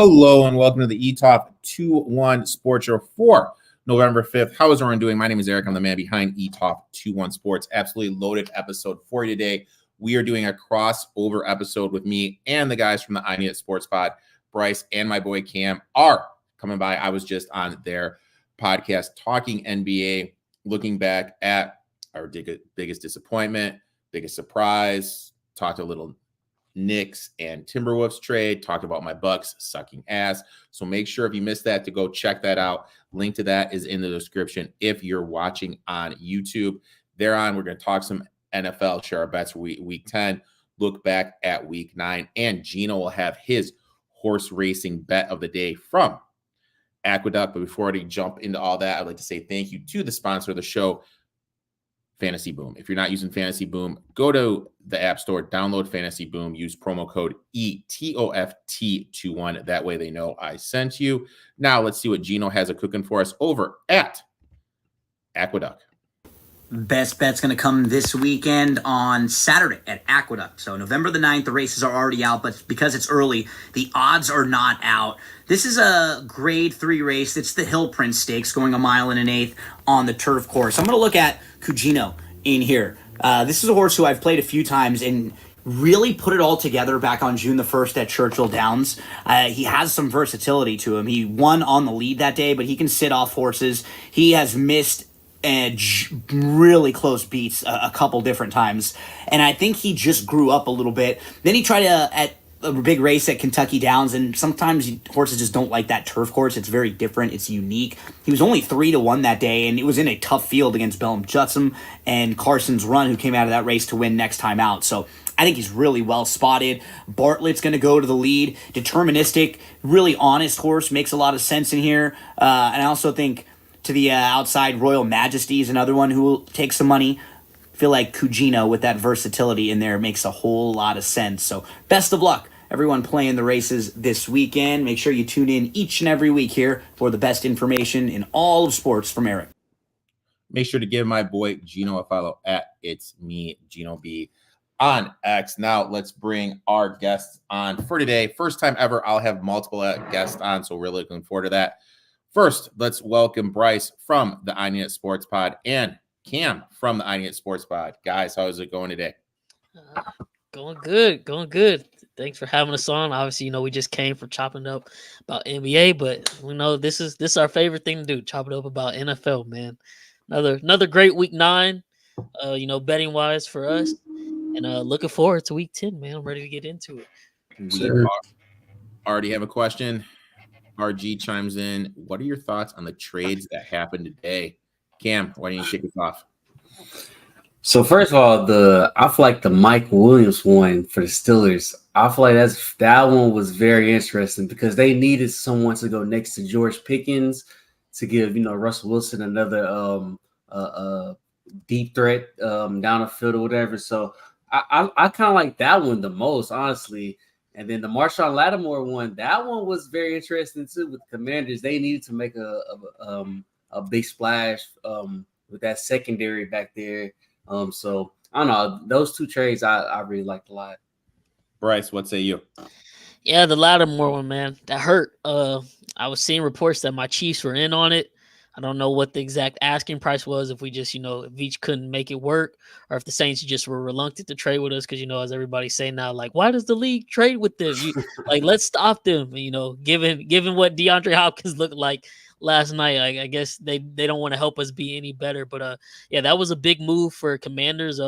Hello and welcome to the Etoft21sports show for November 5th. How is everyone doing? My name is Erik. I'm the man behind Etoft21sports. Absolutely loaded episode for you today. We are doing a crossover episode with me and the guys from the INISPOD. Bryce and my boy Cam are coming by. I was just on their podcast talking NBA, looking back at our biggest disappointment, biggest surprise, talked a little Knicks and Timberwolves trade, talked about my Bucks sucking ass. So make sure if you missed that to go check that out. Link to that is in the description if you're watching on YouTube. Thereon, we're going to talk some NFL, share our bets for week 10, look back at week 9, and Gino will have his horse racing bet of the day from Aqueduct. But before I jump into all that, I'd like to say thank you to the sponsor of the show, Fantasy Boom. If you're not using Fantasy Boom, go to the App Store, download Fantasy Boom, use promo code ETOFT21. That way they know I sent you. Now let's see what Gino has cooking for us over at Aqueduct. Best bet's going to come this weekend on Saturday at Aqueduct. So November the 9th, the races are already out, but because it's early, the odds are not out. This is a grade 3 race. It's the Hill Prince Stakes, going 1 1/8 on the turf course. I'm going to look at Gino in here. This is a horse who I've played a few times and really put it all together back on June the 1st at Churchill Downs. He has some versatility to him. He won on the lead that day, but he can sit off horses. He has missed edge really close beats a couple different times, and I think he just grew up a little bit. Then he tried at a big race at Kentucky Downs, and sometimes horses just don't like that turf course. It's very different. It's unique. He was only 3-1 that day, and it was in a tough field against Bellum Jutsum and Carson's Run, who came out of that race to win next time out. So I think he's really well spotted. Bartlett's going to go to the lead. Deterministic, really honest horse, makes a lot of sense in here. And I also think to the outside, Royal Majesty is another one who will take some money. I feel like Gino with that versatility in there makes a whole lot of sense. So best of luck, everyone playing the races this weekend. Make sure you tune in each and every week here for the best information in all of sports from Erik. Make sure to give my boy Gino a follow at It's Me, Gino B on X. Now let's bring our guests on for today. First time ever, I'll have multiple guests on, so really looking forward to that. First, let's welcome Bryce from the INISPOD and Cam from the INISPOD. Guys, how is it going today? Going good. Thanks for having us on. Obviously, we just came from chopping up about NBA, but we know this is our favorite thing to do, chop it up about NFL, man. Another great week 9, betting wise for us, and looking forward to week 10, man. I'm ready to get into it. We already have a question. RG chimes in. What are your thoughts on the trades that happened today? Cam, why don't you kick us off? So first of all, I feel like the Mike Williams one for the Steelers, I feel like that one was very interesting because they needed someone to go next to George Pickens to give Russell Wilson another deep threat down the field or whatever. So I kind of like that one the most, honestly. And then the Marshawn Lattimore one, that one was very interesting too. With the Commanders, they needed to make a big splash with that secondary back there. So I don't know, those two trades I really liked a lot. Bryce, what say you? Yeah, the Lattimore one, man, that hurt. I was seeing reports that my Chiefs were in on it. I don't know what the exact asking price was, if we just, if each couldn't make it work, or if the Saints just were reluctant to trade with us because, as everybody's saying now, like, why does the league trade with them? Let's stop them, given what DeAndre Hopkins looked like last night. I guess they don't want to help us be any better. But, yeah, that was a big move for Commanders.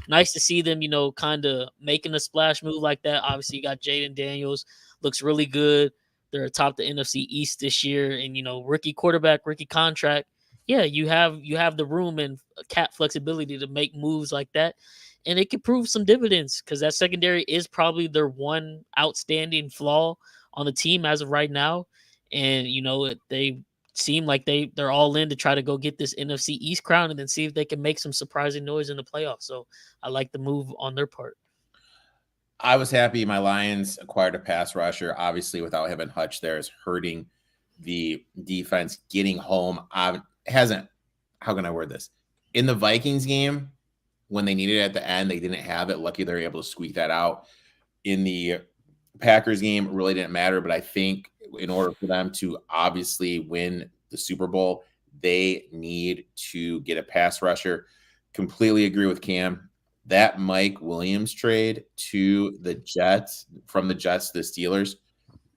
Nice to see them, kind of making a splash move like that. Obviously, you got Jaden Daniels, looks really good. They're atop the NFC East this year, and rookie quarterback, rookie contract. Yeah, you have the room and cap flexibility to make moves like that, and it could prove some dividends because that secondary is probably their one outstanding flaw on the team as of right now. And they seem like they're all in to try to go get this NFC East crown and then see if they can make some surprising noise in the playoffs. So I like the move on their part. I was happy my Lions acquired a pass rusher. Obviously, without having Hutch there is hurting the defense. Getting home hasn't. How can I word this? In the Vikings game, when they needed it at the end, they didn't have it. Lucky they were able to squeak that out. In the Packers game, it really didn't matter. But I think in order for them to obviously win the Super Bowl, they need to get a pass rusher. Completely agree with Cam. That Mike Williams trade to the Jets, from the Jets to the Steelers,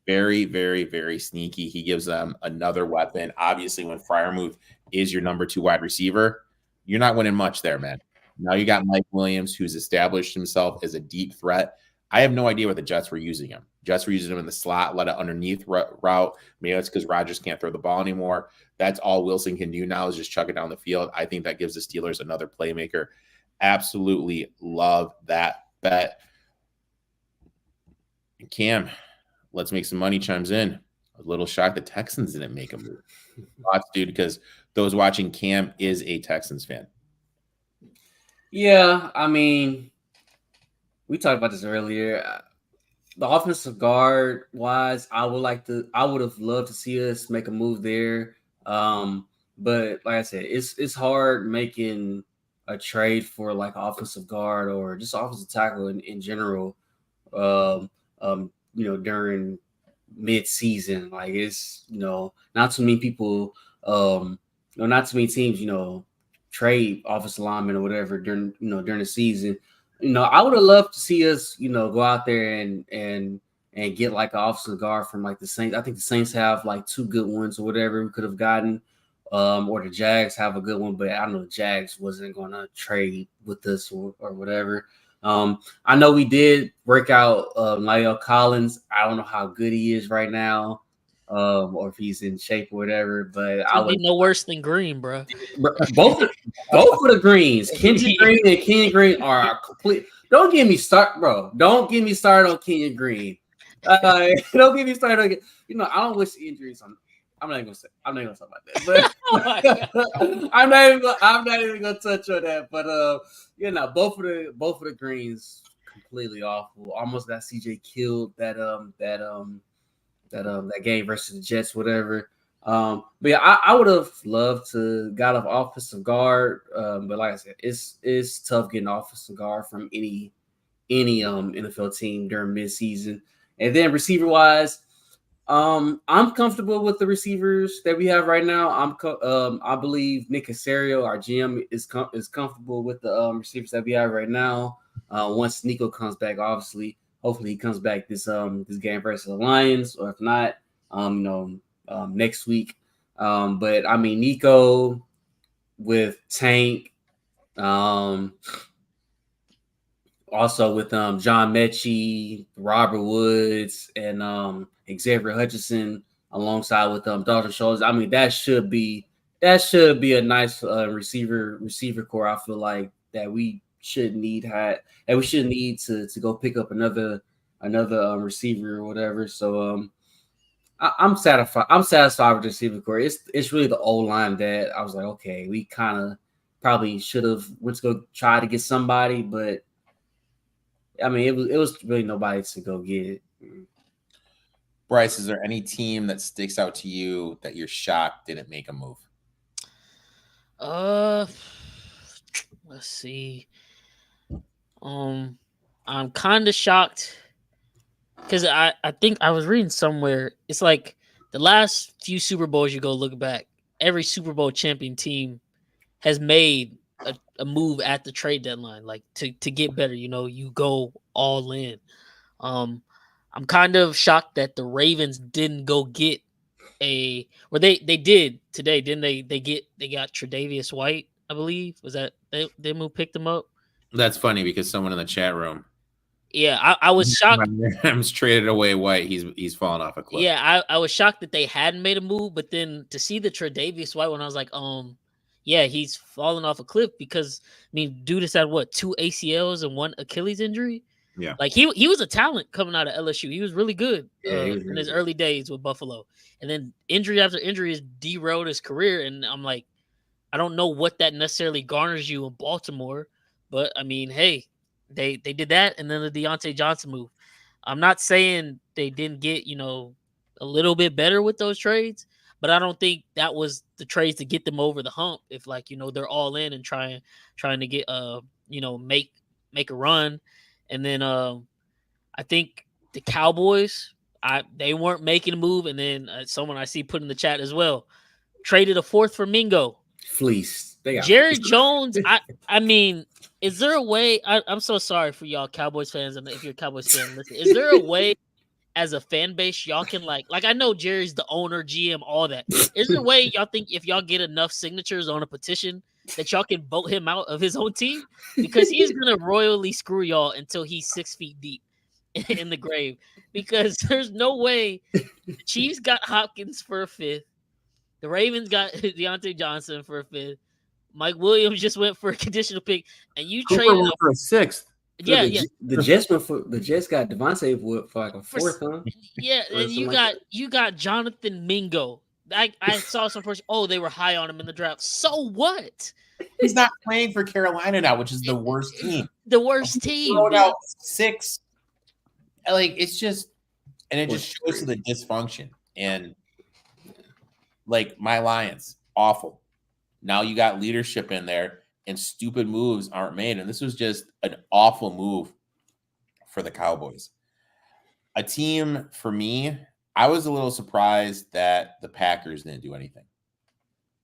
very, very, very sneaky. He gives them another weapon. Obviously, when Freiermuth is your number 2 wide receiver, you're not winning much there, man. Now you got Mike Williams, who's established himself as a deep threat. I have no idea what the Jets were using him. Jets were using him in the slot, let it underneath route. Maybe it's because Rodgers can't throw the ball anymore. That's all Wilson can do now, is just chuck it down the field. I think that gives the Steelers another playmaker. Absolutely love that bet. Cam, let's make some money, chimes in. A little shocked the Texans didn't make a move. Lots, dude, because those watching, Cam is a Texans fan. Yeah, I mean, we talked about this earlier. The offensive guard wise, I would have loved to see us make a move there. But like I said, it's hard making a trade for like offensive guard or just offensive tackle in general. During mid-season, like it's not too many people, not too many teams, trade offensive linemen or whatever during the season. I would have loved to see us, go out there and get like an offensive guard from like the Saints. I think the Saints have like 2 good ones or whatever we could have gotten, or the Jags have a good one, but I know the Jags wasn't going to trade with us or whatever. I know we did work out Lyle Collins. I don't know how good he is right now, or if he's in shape or whatever. But I would no worse than Green, bro. Both of the Greens, Kendrick Green and Kenyon Green, are complete. Don't get me started, bro. Don't get me started on Kenyon Green. Don't get me started on. I don't wish injuries on. I'm not even gonna talk about that. But I'm not even gonna touch on that. But both of the Greens completely awful. Almost got CJ killed that game versus the Jets, whatever. But yeah, I would have loved to got an offensive guard. But like I said, it's tough getting offensive guard from any NFL team during midseason. And then receiver wise, I'm comfortable with the receivers that we have right now. I believe Nick Casario, our GM, is comfortable with the receivers that we have right now. Once Nico comes back, obviously, hopefully he comes back this game versus the Lions, or if not, next week. But I mean, Nico with Tank, also with John Mechie, Robert Woods, and Xavier Hutchinson, alongside with Dalton Schultz. I mean, that should be a nice receiver core. I feel like that we should need to go pick up another receiver or whatever. So I'm satisfied. I'm satisfied with the receiver core. It's really the old line that I was like, okay, we kind of probably should have went to go try to get somebody, but I mean, it was really nobody to go get. Bryce, is there any team that sticks out to you that you're shocked didn't make a move? Let's see. I'm kind of shocked because I think I was reading somewhere. It's like the last few Super Bowls, you go look back, every Super Bowl champion team has made a move at the trade deadline, like to get better. You go all in. I'm kind of shocked that the Ravens didn't go get they did today, didn't they? They got Tre'Davious White, I believe. Was that they move picked him up? That's funny because someone in the chat room. Yeah, I was shocked. I'm traded away White. He's fallen off a cliff. Yeah, I was shocked that they hadn't made a move, but then to see the Tre'Davious White one, I was like, yeah, he's fallen off a cliff because I mean, dude has had 2 ACLs and 1 Achilles injury. Yeah, like he was a talent coming out of LSU. He was really good in his early days with Buffalo, and then injury after injury has derailed his career. And I'm like, I don't know what that necessarily garners you in Baltimore, but I mean, hey, they did that, and then the Deontay Johnson move. I'm not saying they didn't get a little bit better with those trades, but I don't think that was the trades to get them over the hump. If they're all in and trying to get make a run. And then I think the Cowboys, They weren't making a move, and then someone I see put in the chat as well traded a fourth for Mingo. Fleece. They got Jerry fleeced. Jones. I mean, is there a way? I'm so sorry for y'all Cowboys fans, and if you're a Cowboys fan, listen. Is there a way as a fan base y'all can like I know Jerry's the owner, GM, all that. Is there a way y'all think if y'all get enough signatures on a petition that y'all can vote him out of his own team? Because he's gonna royally screw y'all until he's 6 feet deep in the grave. Because there's no way the Chiefs got Hopkins for a fifth. The Ravens got Deontay Johnson for a fifth. Mike Williams just went for a conditional pick, and you Cooper traded went for a sixth. Yeah. The Jets got Devontae Wood for like a fourth, huh? Yeah, and you got Jonathan Mingo. I saw some person. Oh, they were high on him in the draft. So what? He's not playing for Carolina now, which is the worst team. The worst team. Throwing out 6. Like it's just, and it just shows to the dysfunction. And like my Lions, awful. Now you got leadership in there, and stupid moves aren't made. And this was just an awful move for the Cowboys. A team, for me, I was a little surprised that the Packers didn't do anything.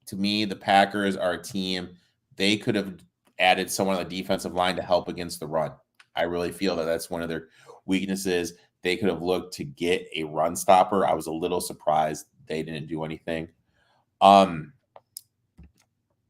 To me, the Packers are a team, they could have added someone on the defensive line to help against the run. I really feel that that's one of their weaknesses. They could have looked to get a run stopper. I was a little surprised they didn't do anything.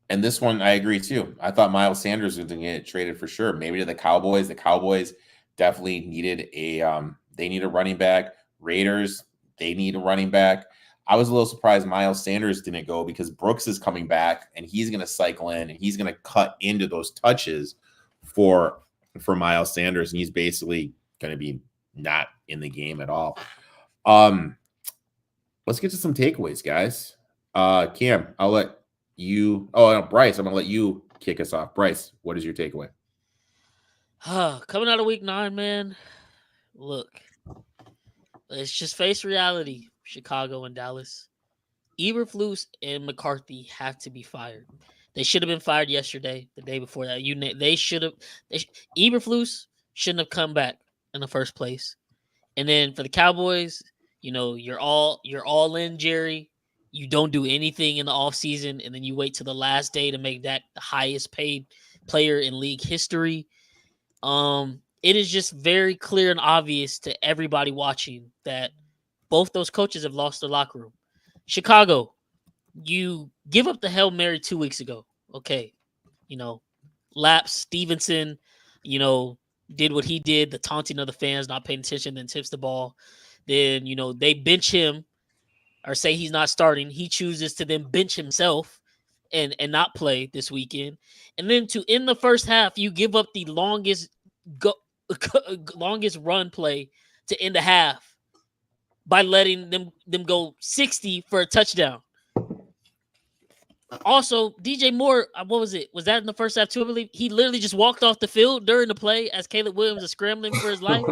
And this one, I agree too. I thought Miles Sanders was going to get traded for sure. Maybe to the Cowboys. The Cowboys definitely needed they need a running back. Raiders, they need a running back. I was a little surprised Miles Sanders didn't go because Brooks is coming back and he's going to cycle in and he's going to cut into those touches for Miles Sanders, and he's basically going to be not in the game at all. Let's get to some takeaways, guys. Cam, I'll let you. Oh, no, Bryce, I'm going to let you kick us off. Bryce, what is your takeaway? Coming out of week 9, man, look, let's just face reality. Chicago and Dallas. Eberflus and McCarthy have to be fired. They should have been fired yesterday, the day before that. They should have. Eberflus shouldn't have come back in the first place. And then for the Cowboys, you're all in, Jerry. You don't do anything in the offseason, and then you wait till the last day to make that the highest paid player in league history. It is just very clear and obvious to everybody watching that both those coaches have lost their locker room. Chicago, you give up the Hail Mary 2 weeks ago. Okay. Laps, Stevenson, did what he did, the taunting of the fans, not paying attention, then tips the ball. Then, they bench him or say he's not starting. He chooses to then bench himself and not play this weekend. And then to end the first half, you give up the longest run play to end the half by letting them go 60 for a touchdown. Also, DJ Moore, what was it? Was that in the first half too? I believe he literally just walked off the field during the play as Caleb Williams is scrambling for his life.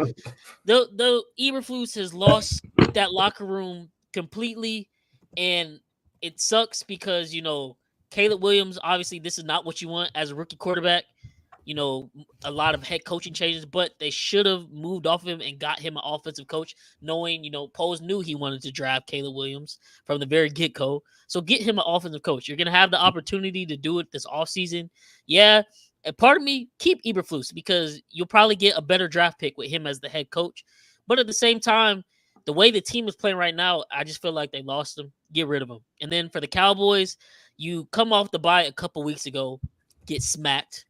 The Eberflus has lost that locker room completely, and it sucks because Caleb Williams, obviously, this is not what you want as a rookie quarterback. A lot of head coaching changes, but they should have moved off of him and got him an offensive coach, knowing, Poles knew he wanted to draft Caleb Williams from the very get-go. So get him an offensive coach. You're going to have the opportunity to do it this offseason. Yeah, and part of me, keep Eberflus because you'll probably get a better draft pick with him as the head coach. But at the same time, the way the team is playing right now, I just feel like they lost him. Get rid of him. And then for the Cowboys, you come off the bye a couple weeks ago, get smacked.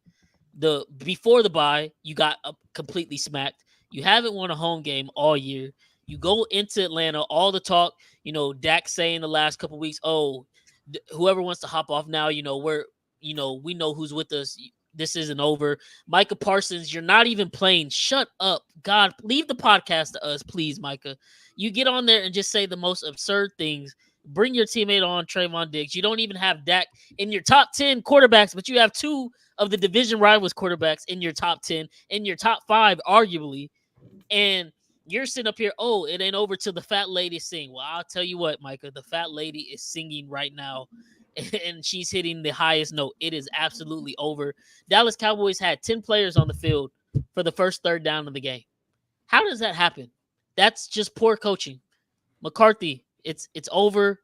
Before the bye, you got completely smacked. You haven't won a home game all year. You go into Atlanta, all the talk, Dak saying the last couple weeks, whoever wants to hop off now, we know who's with us. This isn't over. Micah Parsons, you're not even playing. Shut up. God, leave the podcast to us, please, Micah. You get on there and just say the most absurd things. Bring your teammate on, Trayvon Diggs. You don't even have Dak in your top 10 quarterbacks, but you have 2 of the division rivals quarterbacks in your top 10, in your top 5, arguably. And you're sitting up here, it ain't over till the fat lady sing. Well, I'll tell you what, Micah, the fat lady is singing right now, and she's hitting the highest note. It is absolutely over. Dallas Cowboys had 10 players on the field for the first third down of the game. How does that happen? That's just poor coaching. McCarthy, it's over.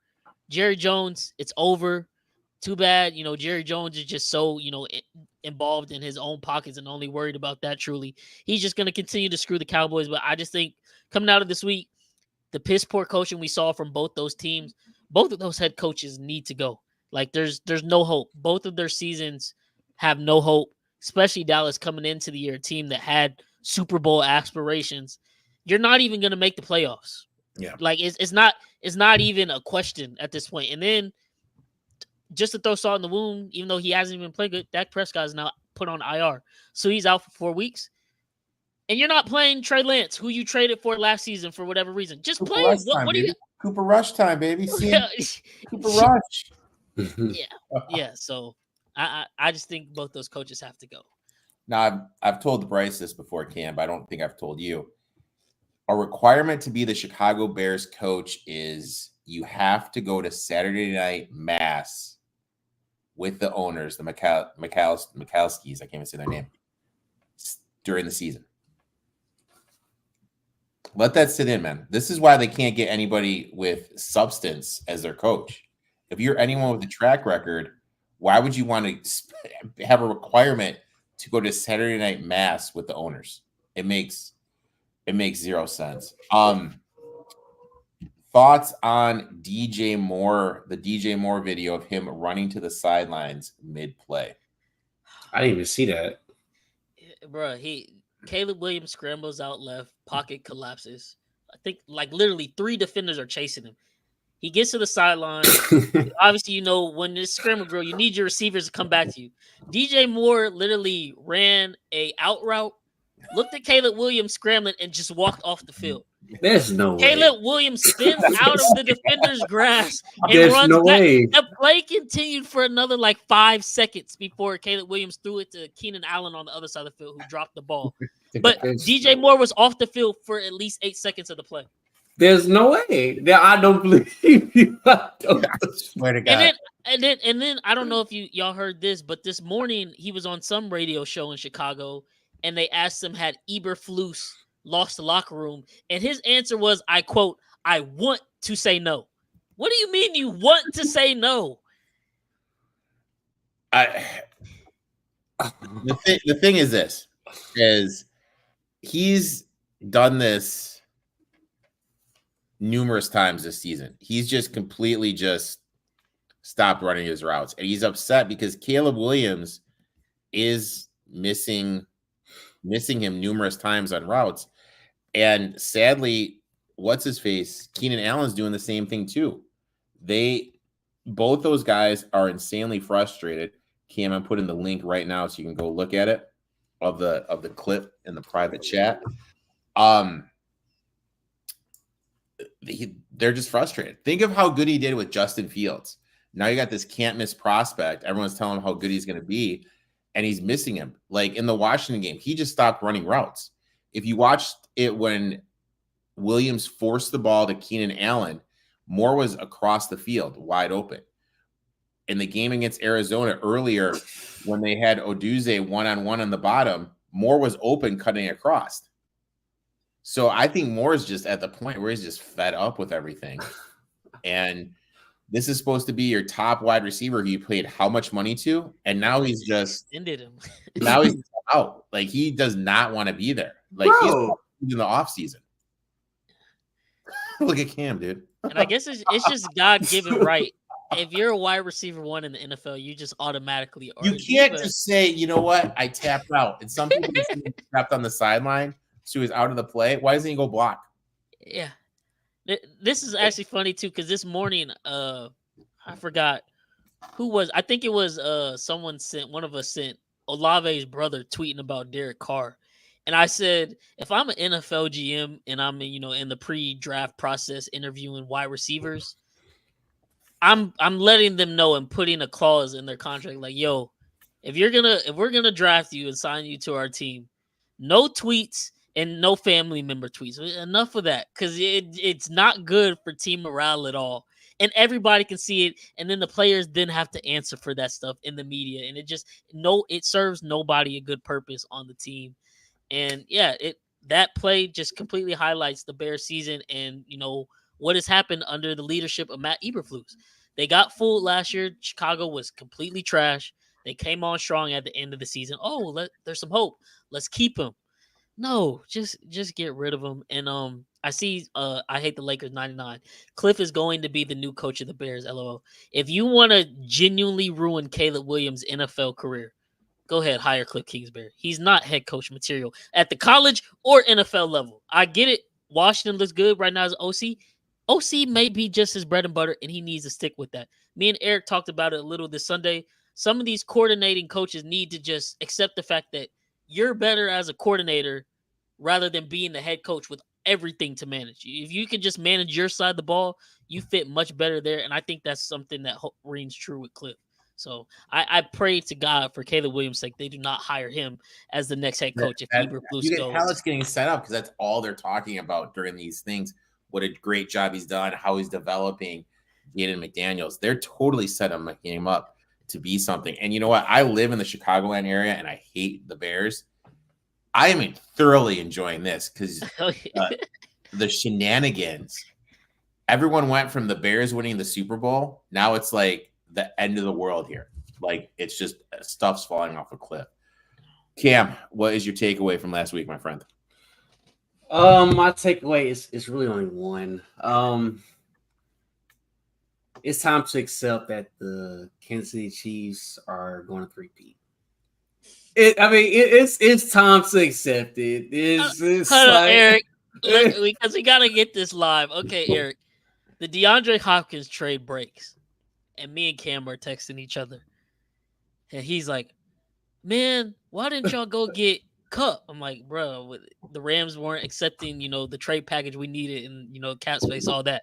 Jerry Jones, it's over. Too bad, Jerry Jones is just so, involved in his own pockets and only worried about that truly. He's just going to continue to screw the Cowboys. But I just think coming out of this week, the piss poor coaching we saw from both those teams, both of those head coaches need to go. Like there's no hope. Both of their seasons have no hope, especially Dallas coming into the year, a team that had Super Bowl aspirations. You're not even going to make the playoffs. Yeah. Like it's not even a question at this point. And then just to throw salt in the wound, even though he hasn't even played good, Dak Prescott is now put on IR. So he's out for 4 weeks. And you're not playing Trey Lance, who you traded for last season for whatever reason. Just Cooper play Rush him. time, What do you baby. Cooper Rush time, baby. See Cooper Rush. Yeah. So I just think both those coaches have to go. Now, I've told Bryce this before, Cam, but I don't think I've told you. A requirement to be the Chicago Bears coach is you have to go to Saturday night mass with the owners, the Mikalskis, I can't even say their name, during the season. Let that sit in, man. This is why they can't get anybody with substance as their coach. If you're anyone with a track record, why would you want to have a requirement to go to Saturday night mass with the owners? It makes zero sense. Thoughts on DJ Moore, the DJ Moore video of him running to the sidelines mid-play? I didn't even see that. Bro, Caleb Williams scrambles out left, pocket collapses. I think like literally 3 defenders are chasing him. He gets to the sideline. Obviously, when it's scramble drill, you need your receivers to come back to you. DJ Moore literally ran a out route, looked at Caleb Williams scrambling, and just walked off the field. There's no way. Caleb Williams spins out of the defender's grasp and There's runs no back. way. The play continued for another 5 seconds before Caleb Williams threw it to Keenan Allen on the other side of the field, who dropped the ball. But DJ Moore was off the field for at least 8 seconds of the play. There's no way. I don't believe you. I swear to God. And then I don't know if y'all heard this, but this morning he was on some radio show in Chicago, and they asked him, had Eberflus lost the locker room? And his answer was, I quote, "I want to say no." What do you mean you want to say no? The thing is this, is he's done this numerous times this season. He's just completely just stopped running his routes. And he's upset because Caleb Williams is missing him numerous times on routes. And sadly, what's his face? Keenan Allen's doing the same thing too. Both those guys are insanely frustrated. Cam, I'm putting the link right now so you can go look at it of the clip in the private chat. They're just frustrated. Think of how good he did with Justin Fields. Now you got this can't miss prospect. Everyone's telling him how good he's going to be, and he's missing him. Like in the Washington game, he just stopped running routes. If you watched it when Williams forced the ball to Keenan Allen, Moore was across the field, wide open. In the game against Arizona earlier, when they had Odunze one-on-one on the bottom, Moore was open cutting across. So I think Moore is just at the point where he's just fed up with everything. And this is supposed to be your top wide receiver who you paid how much money to, and now he's just ended him. Now he's out. Like he does not want to be there. Like he's in the off season. Look at Cam, dude. And I guess it's just God-given right. If you're a wide receiver 1 in the NFL, you just automatically are. You can't just say, you know what, I tapped out. And some people just tapped on the sideline, so he's out of the play. Why doesn't he go block? Yeah. This is actually funny too, because this morning, I forgot who was. I think it was one of us sent Olave's brother tweeting about Derek Carr, and I said, if I'm an NFL GM and I'm in the pre-draft process interviewing wide receivers, I'm letting them know and putting a clause in their contract like, yo, if we're gonna draft you and sign you to our team, no tweets. And no family member tweets. Enough of that, because it's not good for team morale at all. And everybody can see it. And then the players then have to answer for that stuff in the media. And it serves nobody a good purpose on the team. And yeah, that play just completely highlights the Bears season and, what has happened under the leadership of Matt Eberflus. They got fooled last year. Chicago was completely trash. They came on strong at the end of the season. Oh, there's some hope. Let's keep him. No, just get rid of him. And I see I hate the Lakers 99. Cliff is going to be the new coach of the Bears, LOL. If you want to genuinely ruin Caleb Williams' NFL career, go ahead, hire Cliff Kingsbury. He's not head coach material at the college or NFL level. I get it. Washington looks good right now as OC. OC may be just his bread and butter, and he needs to stick with that. Me and Eric talked about it a little this Sunday. Some of these coordinating coaches need to just accept the fact that you're better as a coordinator rather than being the head coach with everything to manage. If you can just manage your side of the ball, you fit much better there, and I think that's something that rings true with Cliff. So I pray to God for Caleb Williams' sake they do not hire him as the next head coach if Eberflus goes. How it's getting set up because that's all they're talking about during these things. What a great job he's done, how he's developing Jaden McDaniels. They're totally set him up to be something. And you know what? I live in the Chicagoland area, and I hate the Bears. I am thoroughly enjoying this because the shenanigans. Everyone went from the Bears winning the Super Bowl. Now it's like the end of the world here. Like it's just stuff's falling off a cliff. Cam, what is your takeaway from last week, my friend? My takeaway is really only one. It's time to accept that the Kansas City Chiefs are going to three-peat. It's time to accept it. It's hold like, on, Eric, because we gotta get this live. Okay, Eric, the DeAndre Hopkins trade breaks, and me and Cam are texting each other, and he's like, "Man, why didn't y'all go get Cup?" I'm like, "Bro, the Rams weren't accepting, the trade package we needed, and cap space, all that.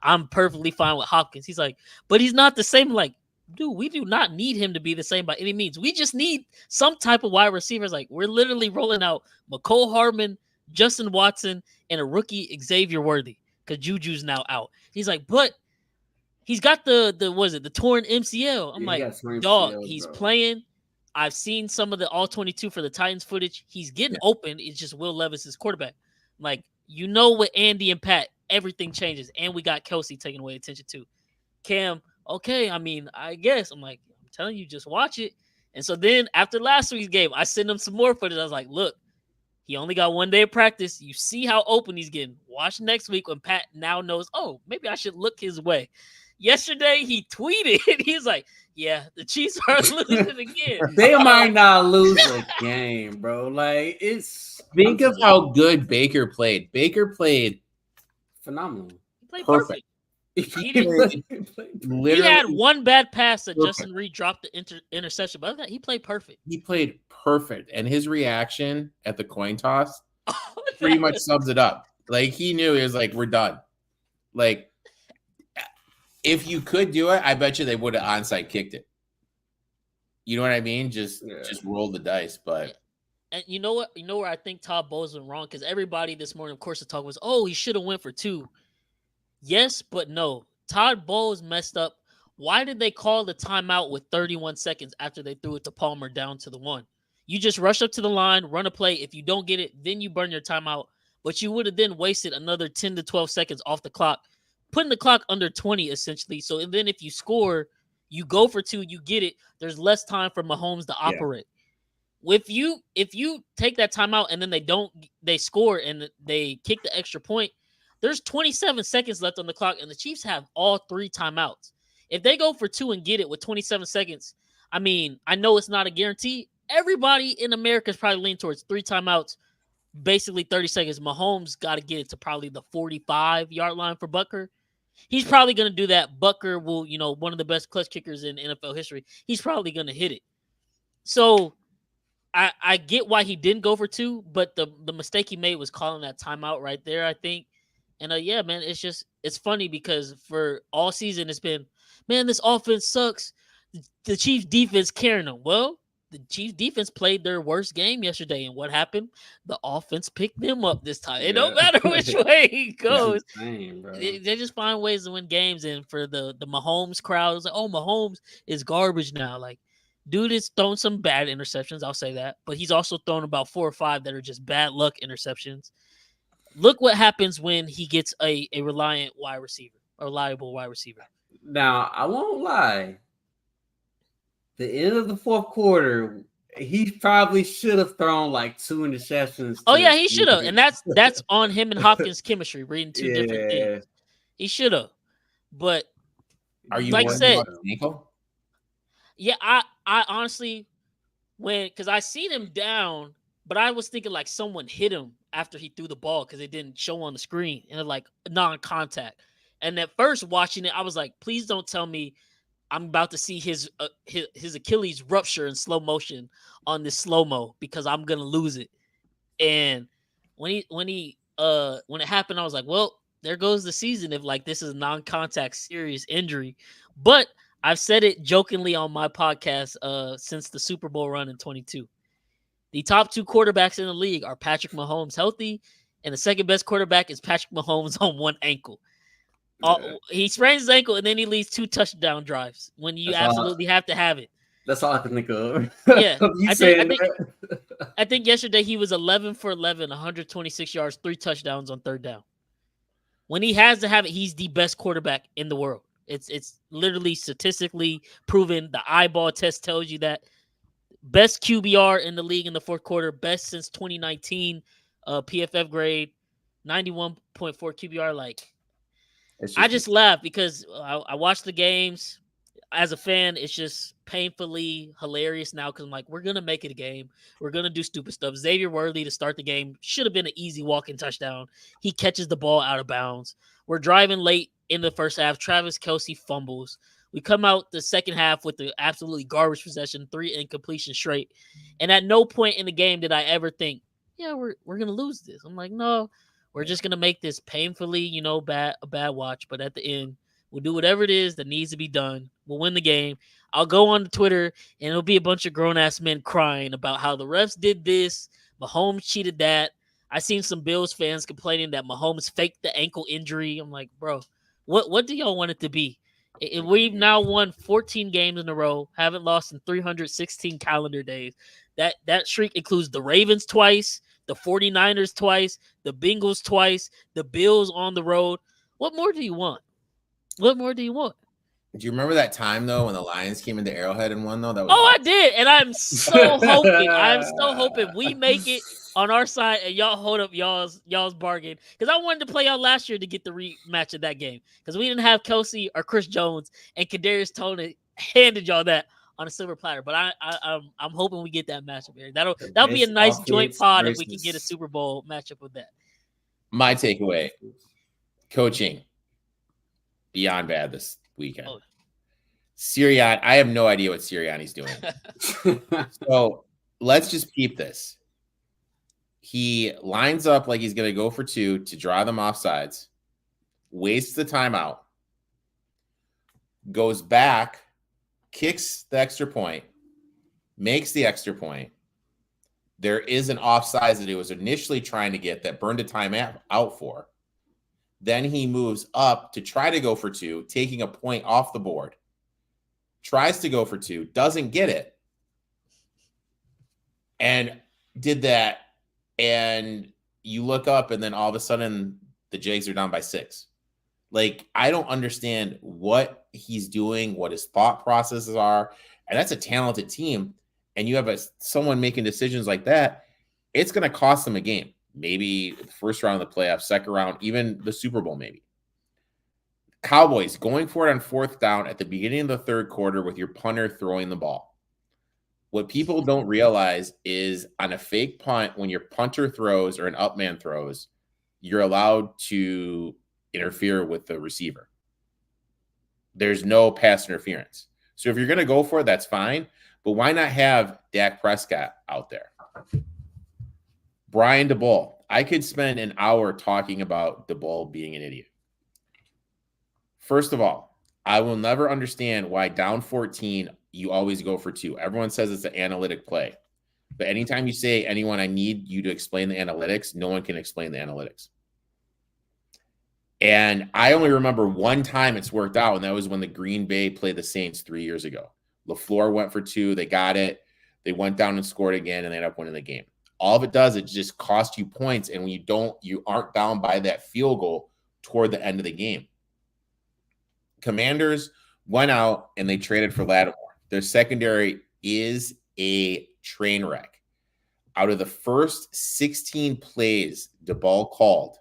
I'm perfectly fine with Hopkins." He's like, "But he's not the same." Like, dude, we do not need him to be the same by any means. We just need some type of wide receivers. Like, we're literally rolling out McCole Hardman, Justin Watson, and a rookie Xavier Worthy because Juju's now out. He's like, but he's got the torn MCL. I'm like, dog, MCL, he's playing. I've seen some of the all 22 for the Titans footage. He's getting open. It's just Will Levis is quarterback. Like, with Andy and Pat, everything changes. And we got Kelsey taking away attention too. Cam, okay, I guess. I'm like, I'm telling you, just watch it. And so then after last week's game, I sent him some more footage. I was like, look, he only got 1 day of practice. You see how open he's getting. Watch next week when Pat now knows, oh, maybe I should look his way. Yesterday, he tweeted. He's like, yeah, the Chiefs are losing again. They might not lose a game, bro. Like, think of how good Baker played. Baker played phenomenal. He played perfect. He had one bad pass that Justin Reed dropped the interception, but other than that, he played perfect. He played perfect, and his reaction at the coin toss pretty much sums it up. Like, he knew, he was like, we're done. Like, if you could do it, I bet you they would have onside kicked it. You know what I mean? Just roll the dice. But and you know what? You know where I think Todd Bowles went wrong? Because everybody this morning, of course, the talk was, oh, he should have went for 2. Yes, but no. Todd Bowles messed up. Why did they call the timeout with 31 seconds after they threw it to Palmer down to the 1? You just rush up to the line, run a play. If you don't get it, then you burn your timeout. But you would have then wasted another 10 to 12 seconds off the clock, putting the clock under 20 essentially. So then if you score, you go for 2, you get it. There's less time for Mahomes to operate. If you take that timeout and then they score and they kick the extra point, there's 27 seconds left on the clock, and the Chiefs have all 3 timeouts. If they go for 2 and get it with 27 seconds, I know it's not a guarantee. Everybody in America is probably leaning towards 3 timeouts, basically 30 seconds. Mahomes got to get it to probably the 45-yard line for Butker. He's probably going to do that. Butker will, one of the best clutch kickers in NFL history. He's probably going to hit it. So I get why he didn't go for 2, but the mistake he made was calling that timeout right there, I think. And man, it's funny because for all season it's been, man, this offense sucks. The Chiefs defense carrying them. Well, the Chiefs defense played their worst game yesterday, and what happened? The offense picked them up this time. It don't matter which way it goes. They just find ways to win games. And for the Mahomes crowd, it's like, oh, Mahomes is garbage now. Like, Dude is throwing some bad interceptions, I'll say that. But he's also thrown about 4 or 5 that are just bad luck interceptions. Look what happens when he gets a reliable wide receiver. Now, I won't lie. The end of the fourth quarter, he probably should have thrown like 2 interceptions. Oh yeah, he should have, and that's on him and Hopkins' chemistry, reading two different things. He should have, but are you like worried said, about his ankle? Yeah, I honestly because I seen him down, but I was thinking like someone hit him after he threw the ball because it didn't show on the screen and it like non-contact. And at first watching it, I was like, please don't tell me I'm about to see his Achilles rupture in slow motion on this slow-mo because I'm gonna lose it. And when it happened, I was like, well, there goes the season if like this is a non-contact serious injury. But I've said it jokingly on my podcast since the Super Bowl run in 22. The top 2 quarterbacks in the league are Patrick Mahomes healthy, and the second best quarterback is Patrick Mahomes on one ankle. He sprains his ankle, and then he leads 2 touchdown drives when you absolutely have to have it. That's all I can think of. Yeah, I think yesterday he was 11 for 11, 126 yards, 3 touchdowns on third down. When he has to have it, he's the best quarterback in the world. It's literally statistically proven. The eyeball test tells you that. Best QBR in the league in the fourth quarter, best since 2019 PFF grade, 91.4 QBR. Like, I just laugh because I watch the games. As a fan, it's just painfully hilarious now because I'm like, we're going to make it a game. We're going to do stupid stuff. Xavier Worthy to start the game should have been an easy walk-in touchdown. He catches the ball out of bounds. We're driving late in the first half. Travis Kelce fumbles. We come out the second half with the absolutely garbage possession, 3 incompletions straight. And at no point in the game did I ever think, yeah, we're going to lose this. I'm like, no, we're just going to make this painfully, a bad watch. But at the end, we'll do whatever it is that needs to be done. We'll win the game. I'll go on Twitter, and it'll be a bunch of grown-ass men crying about how the refs did this, Mahomes cheated that. I seen some Bills fans complaining that Mahomes faked the ankle injury. I'm like, bro, what do y'all want it to be? We've now won 14 games in a row, haven't lost in 316 calendar days. That streak includes the Ravens twice, the 49ers twice, the Bengals twice, the Bills on the road. What more do you want? What more do you want? Do you remember that time though when the Lions came into Arrowhead and won though? That was I did, and I'm so hoping we make it on our side and y'all hold up y'all's bargain because I wanted to play y'all last year to get the rematch of that game because we didn't have Kelce or Chris Jones and Kadarius Toney handed y'all that on a silver platter. But I'm hoping we get that matchup here. That'll be a nice joint pod if we can get a Super Bowl matchup with that. My takeaway: coaching beyond bad this weekend. Sirianni, I have no idea what Sirianni's doing. So let's just peep this. He lines up like he's going to go for 2 to draw them off sides, wastes the timeout, goes back, kicks the extra point, makes the extra point. There is an offsides that he was initially trying to get that burned a timeout out for. Then he moves up to try to go for 2, taking a point off the board. Tries to go for 2, doesn't get it. And did that. And you look up and then all of a sudden the Jags are down by 6. Like, I don't understand what he's doing, what his thought processes are. And that's a talented team. And you have someone making decisions like that. It's going to cost them a game. Maybe the first round of the playoffs, second round, even the Super Bowl, maybe. Cowboys going for it on 4th down at the beginning of the third quarter with your punter throwing the ball. What people don't realize is on a fake punt, when your punter throws or an up man throws, you're allowed to interfere with the receiver. There's no pass interference. So if you're going to go for it, that's fine. But why not have Dak Prescott out there? Brian DeBull. I could spend an hour talking about DeBull being an idiot. First of all, I will never understand why down 14, you always go for 2. Everyone says it's an analytic play. But anytime you say, anyone, I need you to explain the analytics, no one can explain the analytics. And I only remember one time it's worked out, and that was when the Green Bay played the Saints 3 years ago. LaFleur went for 2. They got it. They went down and scored again, and they ended up winning the game. All of it does, it just costs you points, and when you aren't down by that field goal toward the end of the game. Commanders went out and they traded for Lattimore. Their secondary is a train wreck. Out of the first 16 plays DeBall called,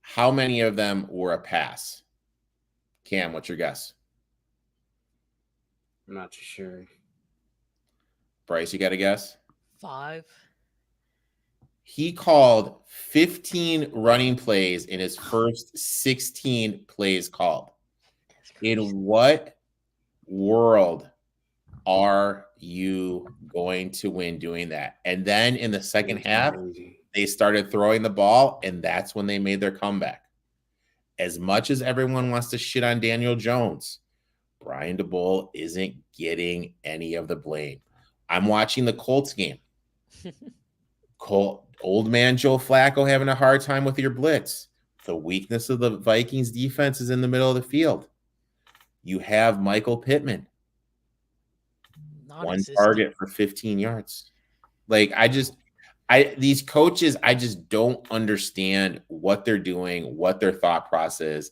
how many of them were a pass? Cam, what's your guess? I'm not too sure. Bryce, you got a guess? 5. He called 15 running plays in his first 16 plays called. In what world are you going to win doing that? And then in the second half, they started throwing the ball, and that's when they made their comeback. As much as everyone wants to shit on Daniel Jones, Brian DeBull isn't getting any of the blame. I'm watching the Colts game. Old man Joe Flacco having a hard time with your blitz. The weakness of the Vikings defense is in the middle of the field. You have Michael Pittman. One target for 15 yards. Like, these coaches, I just don't understand what they're doing, what their thought process is.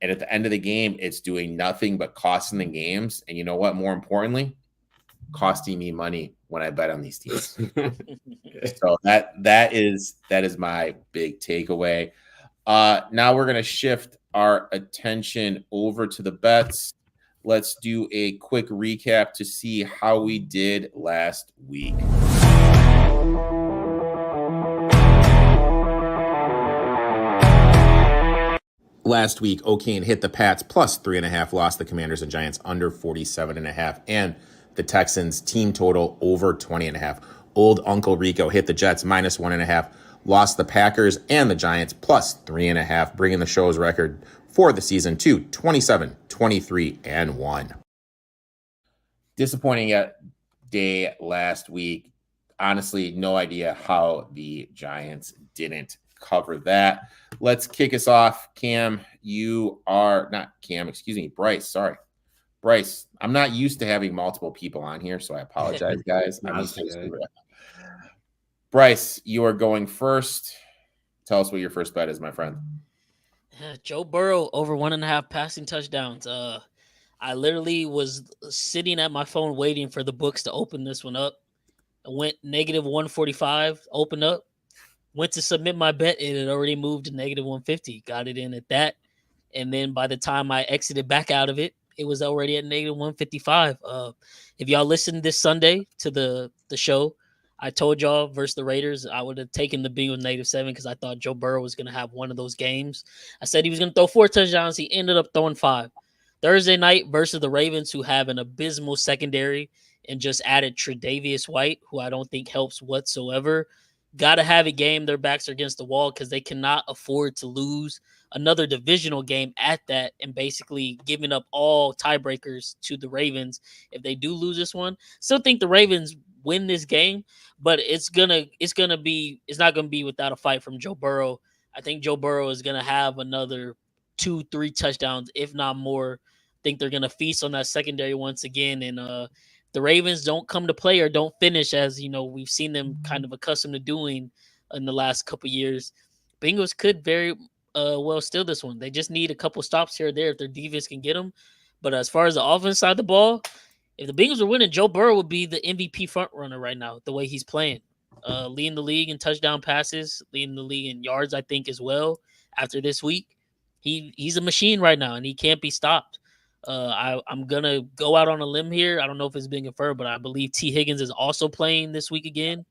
And at the end of the game, it's doing nothing but costing the games. And you know what? More importantly, costing me money when I bet on these teams. So that is my big takeaway. Now we're going to shift our attention over to the bets. Let's do a quick recap to see how we did last week. Last week, O'Kane hit the Pats plus 3.5, lost the Commanders and Giants under 47.5, and the Texans team total over 20.5. Old Uncle Rico hit the Jets minus 1.5, lost the Packers and the Giants plus 3.5, bringing the show's record for the season to 27, 23, and 1. Disappointing day last week. Honestly, no idea how the Giants didn't cover that. Let's kick us off. Bryce, sorry. Bryce, I'm not used to having multiple people on here, so I apologize, guys. Bryce, you are going first. Tell us what your first bet is, my friend. Joe Burrow over 1.5 passing touchdowns. I literally was sitting at my phone waiting for the books to open this one up. I went negative 145, opened up, went to submit my bet. It had already moved to negative 150. Got it in at that. And then by the time I exited back out of it, it was already at negative 155. If y'all listened this Sunday to the show, I told y'all versus the Raiders, I would have taken the Bengals -7 because I thought Joe Burrow was going to have one of those games. I said he was going to throw 4 touchdowns. He ended up throwing 5. Thursday night versus the Ravens, who have an abysmal secondary and just added Tre'Davious White, who I don't think helps whatsoever. Got to have a game. Their backs are against the wall because they cannot afford to lose another divisional game at that and basically giving up all tiebreakers to the Ravens if they do lose this one. Still think the Ravens win this game, but it's not gonna be without a fight from Joe Burrow. I think Joe Burrow is gonna have another 2-3 touchdowns, if not more. I think they're gonna feast on that secondary once again, and the Ravens don't come to play or don't finish, as you know we've seen them kind of accustomed to doing in the last couple years. Bengals could very well steal this one. They just need a couple stops here or there if their defense can get them. But as far as the offense side of the ball, if the Bengals were winning, Joe Burrow would be the MVP front runner right now, the way he's playing. Leading the league in touchdown passes, leading the league in yards, I think, as well. After this week, he's a machine right now, and he can't be stopped. I'm going to go out on a limb here. I don't know if it's been confirmed, but I believe T. Higgins is also playing this week again.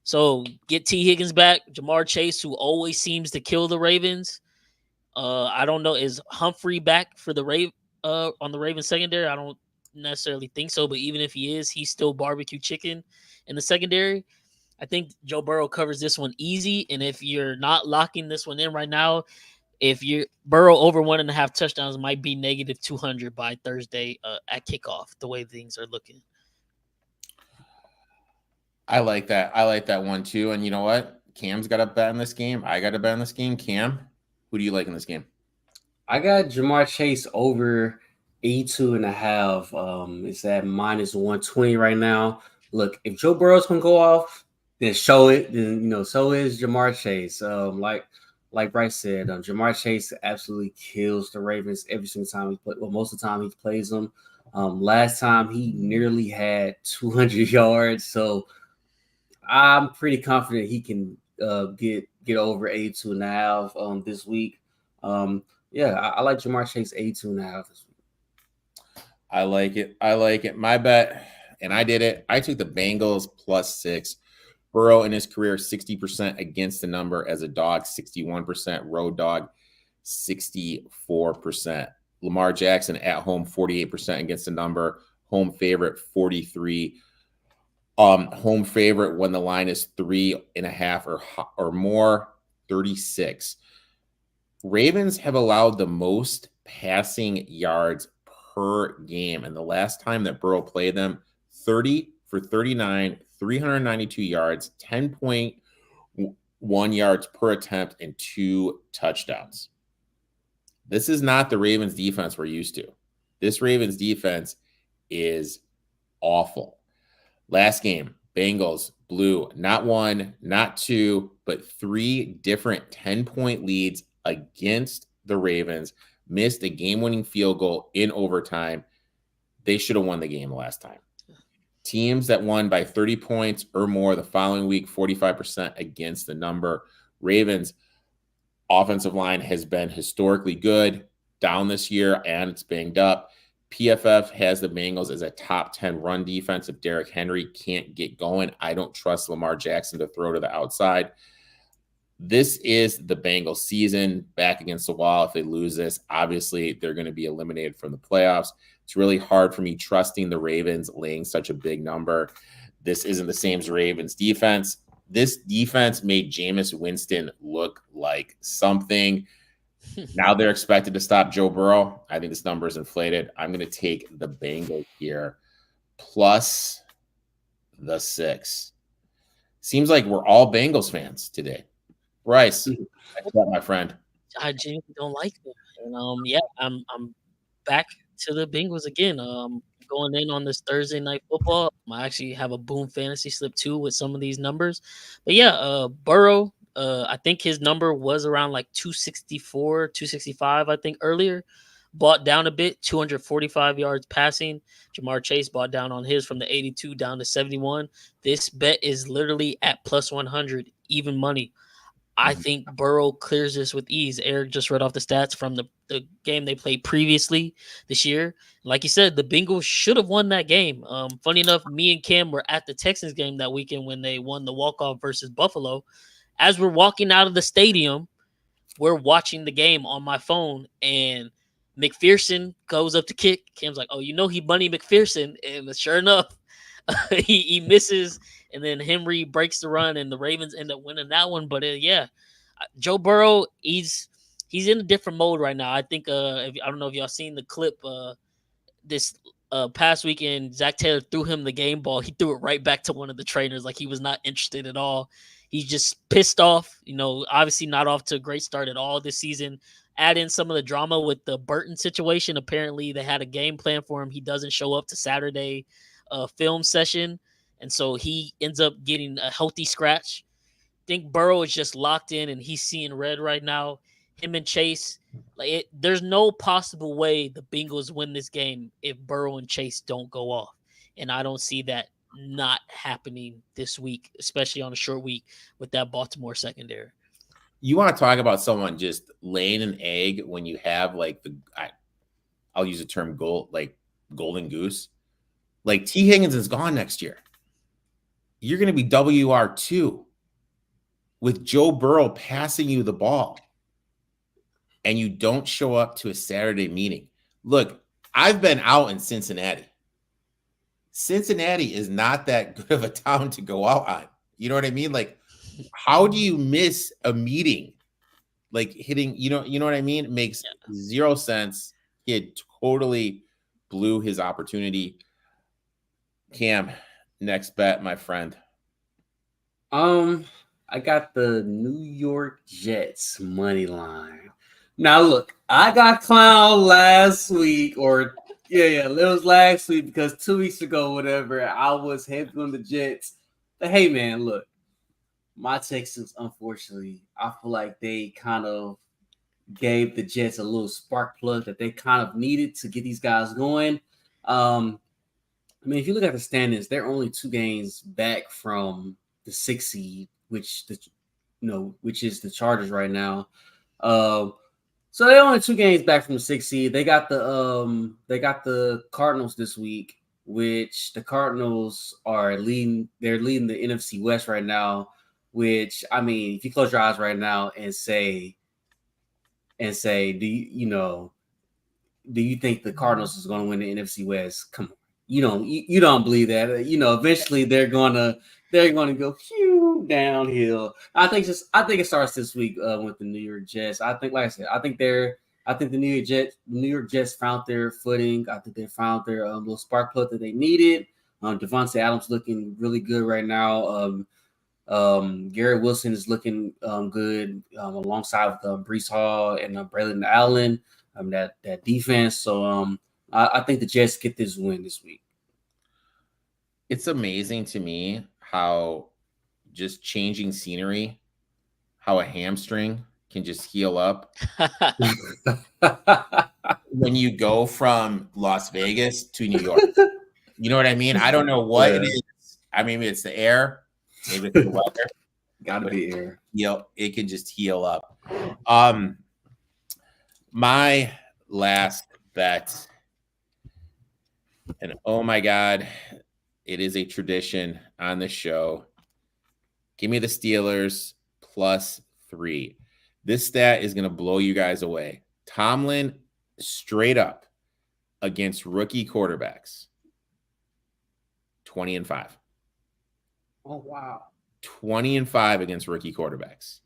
So get T. Higgins back. Jamar Chase, who always seems to kill the Ravens. I don't know. Is Humphrey back for the on the Ravens secondary? I don't necessarily think so, but even if he is, he's still barbecue chicken in the secondary. I think Joe Burrow covers this one easy. And if you're not locking this one in right now, if you're Burrow over 1.5 touchdowns might be negative 200 by Thursday at kickoff, the way things are looking. I like that. I like that one too. And you know what? Cam's got a bet in this game. I got a bet in this game. Cam, who do you like in this game? I got Jamar Chase over 82.5. It's at minus 120 right now. Look, if Joe Burrow's gonna go off, then show it. Then so is Jamar Chase. Like Bryce said, Jamar Chase absolutely kills the Ravens every single time he plays. Well, most of the time he plays them. Last time he nearly had 200 yards. So I'm pretty confident he can get over 82.5 this week. Yeah, I like Jamar Chase 82.5 this week. I like it. I like it. My bet, and I did it. I took the Bengals +6. Burrow in his career 60% against the number as a dog, 61% road dog, 64%. Lamar Jackson at home 48% against the number, home favorite 43. Home favorite when the line is 3.5 or more, 36. Ravens have allowed the most passing yards per game, and the last time that Burrow played them, 30 for 39, 392 yards, 10.1 yards per attempt, and 2 touchdowns. This is not the Ravens defense we're used to. This Ravens defense is awful. Last game, Bengals blew not 1, not 2, but 3 different 10-point leads against the Ravens, missed a game-winning field goal in overtime. They should have won the game last time. Teams that won by 30 points or more the following week, 45% against the number. Ravens offensive line has been historically good, down this year, and it's banged up. PFF has the Bengals as a top 10 run defense. If Derrick Henry can't get going, I don't trust Lamar Jackson to throw to the outside. This is the Bengals season, back against the wall. If they lose this, obviously they're going to be eliminated from the playoffs. It's really hard for me trusting the Ravens laying such a big number. This isn't the same as Ravens defense. This defense made Jameis Winston look like something. Now they're expected to stop Joe Burrow. I think this number is inflated. I'm going to take the Bengals here plus the 6. Seems like we're all Bengals fans today. Bryce, my friend. I genuinely don't like them. And yeah, I'm back to the Bengals again. Going in on this Thursday night football. I actually have a boom fantasy slip too with some of these numbers. But yeah, Burrow, I think his number was around like 264, 265, I think earlier. Bought down a bit, 245 yards passing. Jamar Chase bought down on his from the 82 down to 71. This bet is literally at plus 100, even money. I think Burrow clears this with ease. Erik just read off the stats from the game they played previously this year. Like you said, the Bengals should have won that game. Funny enough, me and Cam were at the Texans game that weekend when they won the walk-off versus Buffalo. As we're walking out of the stadium, we're watching the game on my phone, and McPherson goes up to kick. Cam's like, oh, he bunny McPherson. And sure enough, he misses, and then Henry breaks the run, and the Ravens end up winning that one. But yeah, Joe Burrow, he's in a different mode right now. I think I don't know if y'all seen the clip this past weekend. Zach Taylor threw him the game ball. He threw it right back to one of the trainers, like he was not interested at all. He's just pissed off. Obviously not off to a great start at all this season. Add in some of the drama with the Burton situation. Apparently they had a game plan for him. He doesn't show up to Saturday film session, and so he ends up getting a healthy scratch. I think Burrow is just locked in, and he's seeing red right now. Him and Chase, there's no possible way the Bengals win this game if Burrow and Chase don't go off, and I don't see that not happening this week, especially on a short week with that Baltimore secondary. You want to talk about someone just laying an egg when you have I'll use the term golden goose. Like T. Higgins is gone next year. You're going to be WR2 with Joe Burrow passing you the ball, and you don't show up to a Saturday meeting. Look, I've been out in Cincinnati. Cincinnati is not that good of a town to go out on. You know what I mean? Like, how do you miss a meeting? Like hitting, you know what I mean? It makes zero sense. He had totally blew his opportunity. Cam, next bet, my friend. I got the New York Jets money line. Now look, I got clowned last week or Yeah. It was last week because 2 weeks ago, whatever, I was heavy on the Jets. But hey, man, look, my Texans, unfortunately, I feel like they kind of gave the Jets a little spark plug that they kind of needed to get these guys going. I mean, if you look at the standings, they're only 2 games back from the 6th seed, which is the Chargers right now. So they're only 2 games back from the 6th seed. They got the Cardinals this week, which the Cardinals are leading. They're leading the NFC West right now. Which, I mean, if you close your eyes right now and say, do you think the Cardinals is going to win the NFC West? Come on, you don't believe that. Eventually they're gonna go downhill. I think it starts this week with the New York Jets. I think, like I said, I think the New York Jets found their footing. I think they found their little spark plug that they needed. Devontae Adams looking really good right now. Garrett Wilson is looking good alongside with Breece Hall and Braylon Allen. That defense. So I think the Jets get this win this week. It's amazing to me how just changing scenery, how a hamstring can just heal up. When you go from Las Vegas to New York. You know what I mean? I don't know what it is. I mean, it's the air. Maybe it's the weather. Gotta be air. It can just heal up. My last bet, and oh my God, it is a tradition on the show. Give me the Steelers +3. This stat is going to blow you guys away. Tomlin straight up against rookie quarterbacks, 20-5. Oh, wow. 20-5 against rookie quarterbacks.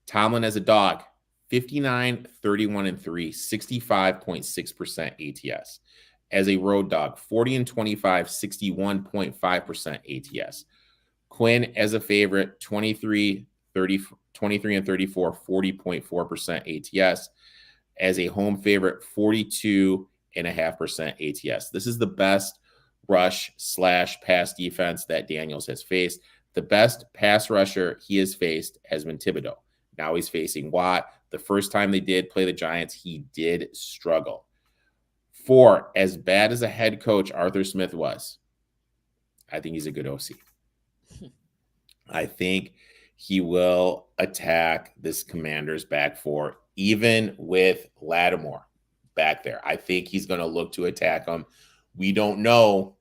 Tomlin as a dog, 59, 31-3, 65.6% ATS. As a road dog, 40-25, 61.5% ATS. Quinn as a favorite, 23-34, 40.4% ATS. As a home favorite, 42.5% ATS. This is the best rush/pass defense that Daniels has faced. The best pass rusher he has faced has been Thibodeau. Now he's facing Watt. The first time they did play the Giants, he did struggle. 4, as bad as a head coach Arthur Smith was, I think he's a good OC. I think he will attack this Commanders back 4, even with Lattimore back there. I think he's going to look to attack him. We don't know,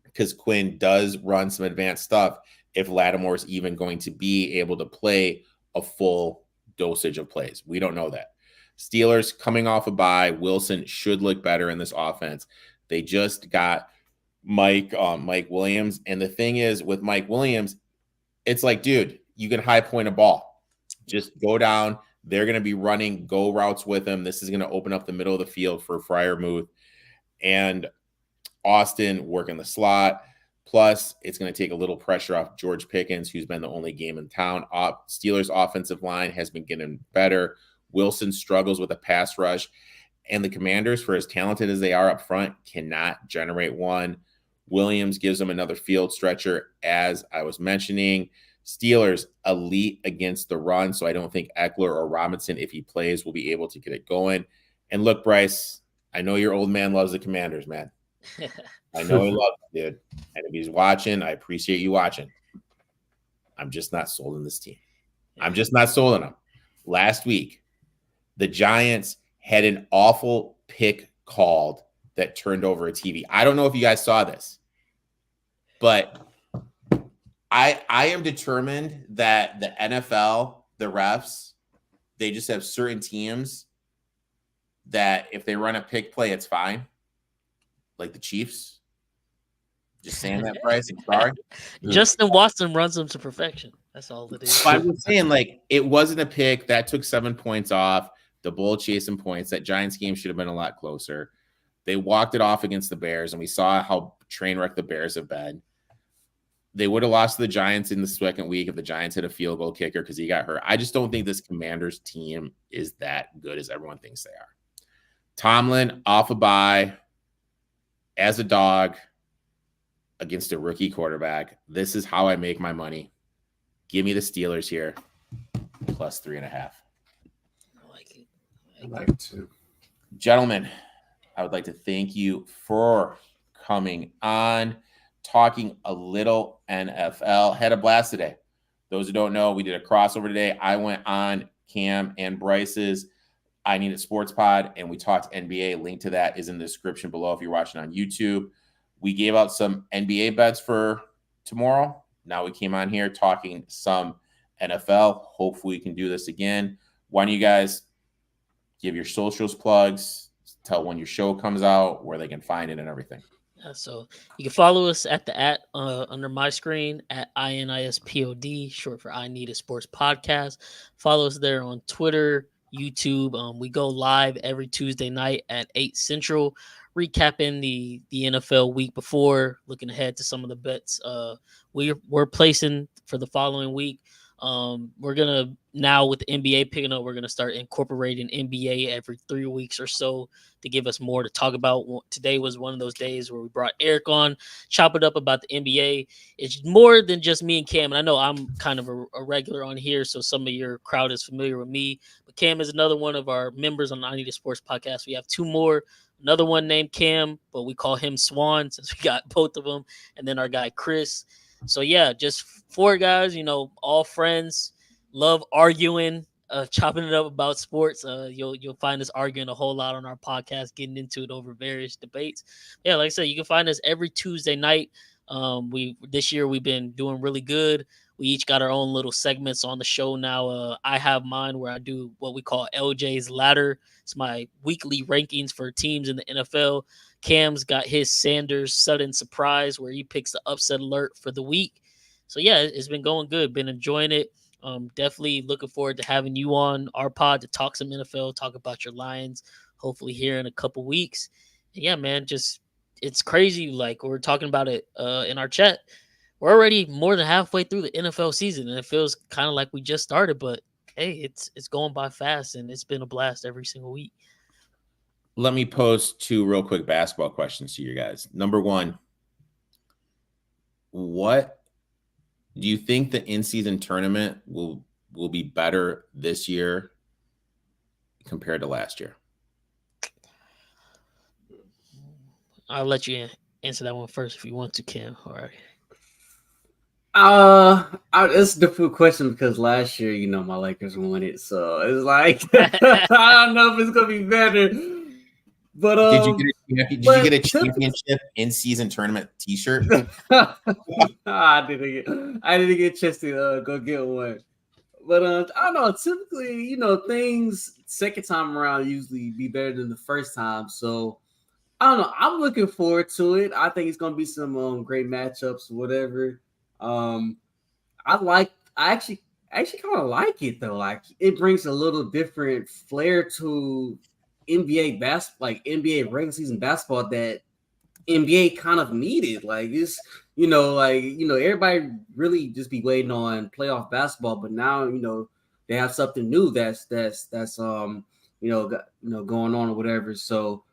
because Quinn does run some advanced stuff, if Lattimore is even going to be able to play a full dosage of plays. We don't know that. Steelers coming off a bye. Wilson should look better in this offense. They just got Mike Williams. And the thing is, with Mike Williams, it's like, dude, you can high point a ball. Just go down. They're going to be running go routes with him. This is going to open up the middle of the field for Freiermuth and Austin working the slot. Plus, it's going to take a little pressure off George Pickens, who's been the only game in town. Steelers' offensive line has been getting better. Wilson struggles with a pass rush. And the Commanders, for as talented as they are up front, cannot generate one. Williams gives them another field stretcher, as I was mentioning. Steelers, elite against the run, so I don't think Eckler or Robinson, if he plays, will be able to get it going. And look, Bryce, I know your old man loves the Commanders, man. I know he loves it, dude. And if he's watching, I appreciate you watching. I'm just not sold on this team. I'm just not sold on them. Last week, the Giants had an awful pick called that turned over a TV. I don't know if you guys saw this, but I am determined that the NFL, the refs, they just have certain teams that if they run a pick play, it's fine. Like the Chiefs. Just saying that, Bryce. I'm sorry. Justin Watson runs them to perfection. That's all it is. But I'm saying, like, it wasn't a pick. That took 7 points off. The Bull chasing points. That Giants game should have been a lot closer. They walked it off against the Bears, and we saw how train wreck the Bears have been. They would have lost to the Giants in the second week if the Giants had a field goal kicker because he got hurt. I just don't think this Commanders team is that good as everyone thinks they are. Tomlin off a bye as a dog against a rookie quarterback. This is how I make my money. Give me the Steelers here, plus 3.5. I like it. I like it too. Gentlemen, I would like to thank you for coming on, talking a little NFL. Had a blast today. Those who don't know, we did a crossover today. I went on Cam and Bryce's I Need It Sports Pod, and we talked NBA. Link to that is in the description below if you're watching on YouTube. We gave out some NBA bets for tomorrow. Now we came on here talking some NFL. Hopefully we can do this again. Why don't you guys give your socials plugs, tell when your show comes out, where they can find it and everything. So you can follow us at the under my screen at INISPOD, short for I Need a Sports Podcast. Follow us there on Twitter, YouTube. We go live every Tuesday night at 8 Central, recapping the NFL week before, looking ahead to some of the bets we're placing for the following week. We're gonna now with the NBA picking up, we're gonna start incorporating NBA every 3 weeks or so to give us more to talk about. Today was one of those days where we brought Erik on, chop it up about the NBA. It's more than just me and Cam, and I know I'm kind of a regular on here, so some of your crowd is familiar with me. But Cam is another one of our members on the I Need a Sports Podcast. We have 2 more. Another one named Cam, but we call him Swan since we got both of them, and then our guy Chris. So yeah, just 4 guys, all friends, love arguing, chopping it up about sports. You'll find us arguing a whole lot on our podcast, getting into it over various debates. Yeah, like I said, you can find us every Tuesday night. This year we've been doing really good. We each got our own little segments on the show now. I have mine where I do what we call LJ's Ladder. It's my weekly rankings for teams in the NFL. Cam's got his Sanders sudden surprise where he picks the upset alert for the week. So yeah, it's been going good. Been enjoying it. Definitely looking forward to having you on our pod to talk some NFL, talk about your Lions, hopefully here in a couple weeks. And yeah, man, it's crazy. Like we're talking about it in our chat. We're already more than halfway through the NFL season, and it feels kind of like we just started. But hey, it's going by fast, and it's been a blast every single week. Let me pose 2 real quick basketball questions to you guys. Number 1, what do you think the in-season tournament will be better this year compared to last year? I'll let you answer that one first if you want to, Cam. All right. It's a difficult question because last year, my Lakers won it, so it's like I don't know if it's gonna be better. But did you get a championship in-season tournament T-shirt? I didn't get a chance to go get one. But I don't know. Typically, things second time around usually be better than the first time. So I don't know. I'm looking forward to it. I think it's gonna be some great matchups, whatever. I actually kind of like it though. Like it brings a little different flair to NBA basketball, like NBA regular season basketball that NBA kind of needed. Like it's, everybody really just be waiting on playoff basketball, but now, they have something new that's going on or whatever. So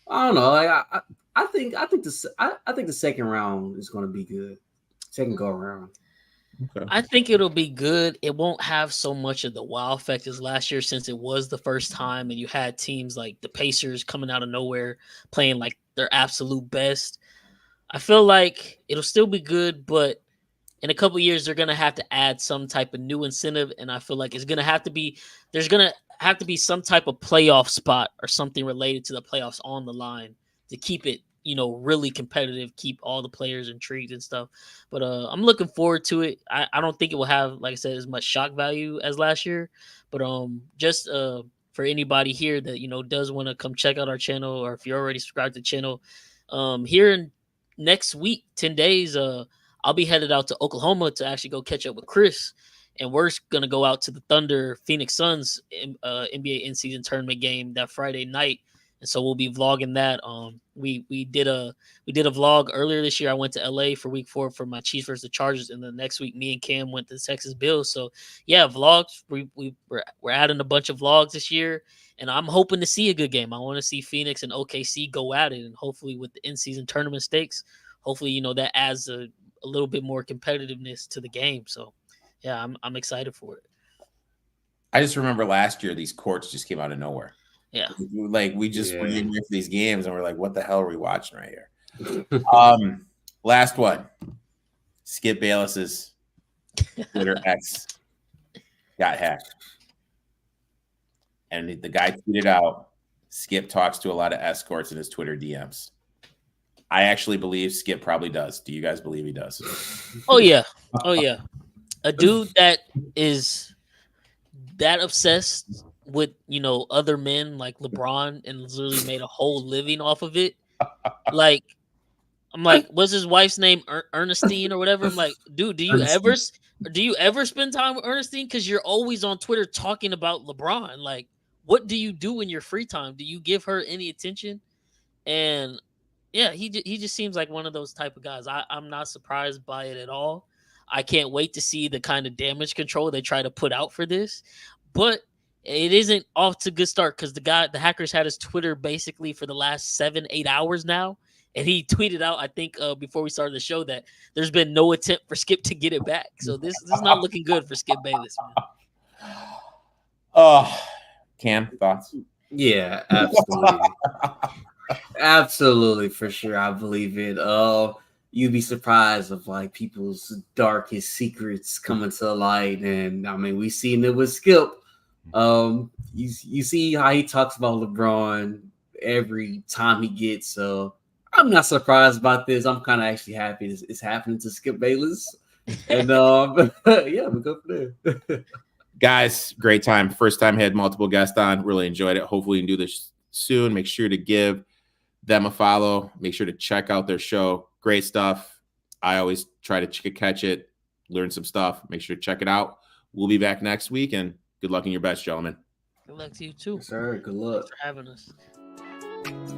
I don't know. Like I think the second round is going to be good. Second go around. Okay. I think it'll be good. It won't have so much of the wow effect as last year since it was the first time and you had teams like the Pacers coming out of nowhere playing like their absolute best. I feel like it'll still be good, but in a couple of years they're going to have to add some type of new incentive, and I feel like there's going to have to be some type of playoff spot or something related to the playoffs on the line to keep it really competitive, keep all the players intrigued and stuff. But I'm looking forward to it. I don't think it will have, like I said, as much shock value as last year. But just for anybody here that, does want to come check out our channel, or if you're already subscribed to the channel, here in next week, 10 days, I'll be headed out to Oklahoma to actually go catch up with Chris. And we're going to go out to the Thunder Phoenix Suns NBA in-season tournament game that Friday night. and so we'll be vlogging that. We did a vlog earlier this year. I went to LA for week 4 for my Chiefs versus the Chargers, and the next week me and Cam went to the Texas Bills. So yeah, vlogs. We're adding a bunch of vlogs this year, and I'm hoping to see a good game. I want to see Phoenix and OKC go at it, and hopefully with the in-season tournament stakes, hopefully that adds a little bit more competitiveness to the game. So yeah, I'm excited for it. I just remember last year these courts just came out of nowhere. Yeah, like we just were getting here for these games, and we're like, "What the hell are we watching right here?" Last one, Skip Bayless's Twitter X got hacked, and the guy tweeted out, "Skip talks to a lot of escorts in his Twitter DMs." I actually believe Skip probably does. Do you guys believe he does? Oh yeah. A dude that is that obsessed with other men like LeBron and literally made a whole living off of it. Like, I'm like, what's his wife's name? Ernestine or whatever. I'm like, dude, do you ever spend time with Ernestine? Because you're always on Twitter talking about LeBron. Like, what do you do in your free time? Do you give her any attention? And yeah, he just seems like one of those type of guys. I'm not surprised by it at all. I can't wait to see the kind of damage control they try to put out for this. But it isn't off to a good start because the hackers had his Twitter basically for the last 7-8 hours now. And he tweeted out, I think, before we started the show that there's been no attempt for Skip to get it back. So this is not looking good for Skip Bayless, man. Oh, Cam, thoughts? Yeah, absolutely. Absolutely, for sure. I believe it. You'd be surprised of like people's darkest secrets coming to light. And I mean, we've seen it with Skip. You see how he talks about LeBron every time he gets. So I'm not surprised about this. I'm kind of actually happy it's happening to Skip Bayless. And yeah, we go from there. Guys, great time. First time had multiple guests on. Really enjoyed it. Hopefully we can do this soon. Make sure to give them a follow. Make sure to check out their show. Great stuff. I always try to catch it, learn some stuff. Make sure to check it out. We'll be back next week, and good luck in your bets, gentlemen. Good luck to you too. Yes, sir. Good luck. Thanks for having us.